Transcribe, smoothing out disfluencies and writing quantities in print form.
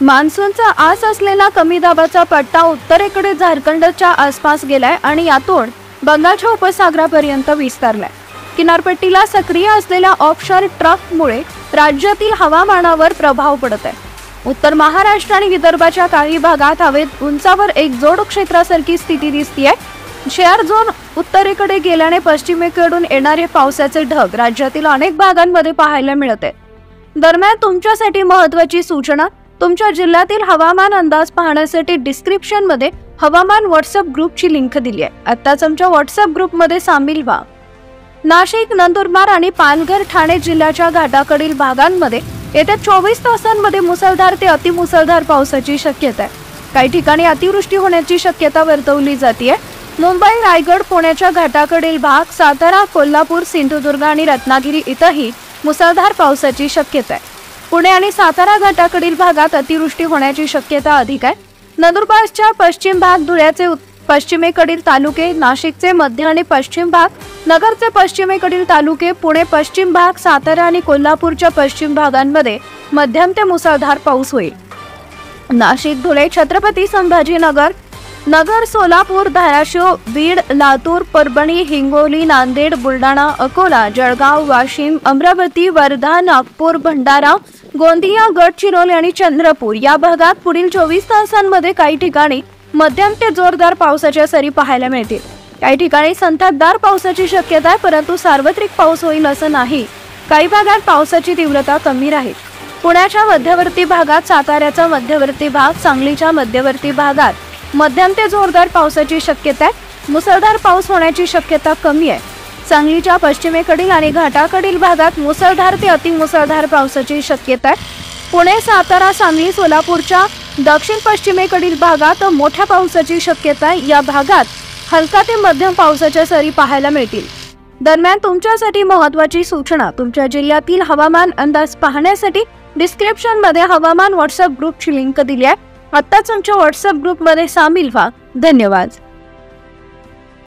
मान्सूनचा आस असलेला कमी दाबाचा पट्टा उत्तरेकडे झारखंडच्या आसपास गेलाय आणि यातून बंगालच्या उपसागरापर्यंत विस्तारलाय। किनारपट्टीला सक्रिय असलेल्या ऑफशोर ट्रफमुळे राज्यातील हवामानावर प्रभाव पडत आहे। उत्तर महाराष्ट्र आणि विदर्भाच्या काही भागात हवेत उंचावर एक जोड क्षेत्रासारखी स्थिती दिसतीये। शेअर झोन उत्तरेकडे गेल्याने पश्चिमेकडून येणारे पावसाचे ढग राज्यातील अनेक भागांमध्ये पाहायला मिळत आहेत। दरम्यान तुमच्यासाठी महत्त्वाची सूचना, तुमच्या जिल्ह्यातील हवामान अंदाज पाहण्यासाठी डिस्क्रिप्शन मध्ये हवामान व्हॉट्सअप ग्रुपची लिंक दिली आहे। आताच आमच्या व्हॉट्सअप ग्रुपमध्ये सामील व्हा। नाशिक, नंदुरबार आणि पालघर, ठाणे जिल्ह्याच्या घाटाकडील भागांमध्ये येत्या 24 तासांमध्ये मुसळधार ते अतिमुसळधार पावसाची शक्यता आहे। काही ठिकाणी अतिवृष्टी होण्याची शक्यता वर्तवली जाते। मुंबई, रायगड, पुण्याच्या घाटाकडील भाग, सातारा, कोल्हापूर, सिंधुदुर्ग आणि रत्नागिरी इथंही मुसळधार पावसाची शक्यता आहे। पुणे आणि सातारा घाटाकडील भागात अतिवृष्टी होण्याची शक्यता अधिक आहे। नंदुरबारच्या पश्चिम भाग, धुळ्याचे पश्चिमेकडील तालुके, नाशिकचे मध्य आणि पश्चिम भाग, नगरचे पश्चिमेकडील तालुके, पुणे पश्चिम भाग, सातारा आणि कोल्हापूरच्या पश्चिम भागांमध्ये मध्यम ते मुसळधार पाऊस होईल। नाशिक, धुळे, छत्रपती संभाजीनगर, नगर, सोलापूर, धाराशिव, बीड, लातूर, परभणी, हिंगोली, नांदेड, बुलढाणा, अकोला, जळगाव, वाशिम, अमरावती, वर्धा, नागपूर, भंडारा, गोंदिया, गडचिरोली आणि चंद्रपूर या भागात पुढील 24 तासांमध्ये काही ठिकाणी मध्यम ते जोरदार पावसाच्या सरी पाहायला मिळतील। काही ठिकाणी संततधार पावसाची शक्यता आहे, परंतु सार्वत्रिक पाऊस होईल असं नाही। काही भागात पावसाची तीव्रता कमी राहील। पुण्याच्या मध्यवर्ती भागात, साताऱ्याचा मध्यवर्ती भाग, सांगलीच्या मध्यवर्ती भागात मध्यम ते जोरदार पावसाची शक्यता आहे। मुसळधार पाऊस होण्याची शक्यता कमी आहे। सांगलीच्या पश्चिमेकडील आणि घाटाकडील भागात मुसळधार ते अतिमुसळधार पावसाची शक्यता आहे। पुणे, सातारा, सांगली, सोलापूरच्या दक्षिण पश्चिमेकडील भागात मोठ्या पावसाची शक्यता आहे। या भागात हलका ते मध्यम पावसाच्या सरी पाहायला मिळतील। दरम्यान तुमच्यासाठी महत्त्वाची सूचना, तुमच्या जिल्ह्यातील हवामान अंदाज पाहण्यासाठी डिस्क्रिप्शन मध्ये हवामान व्हॉट्सअप ग्रुपची लिंक दिली आहे। आत्ताच आमच्या व्हॉट्सअप ग्रुपमध्ये सामील व्हा। धन्यवाद।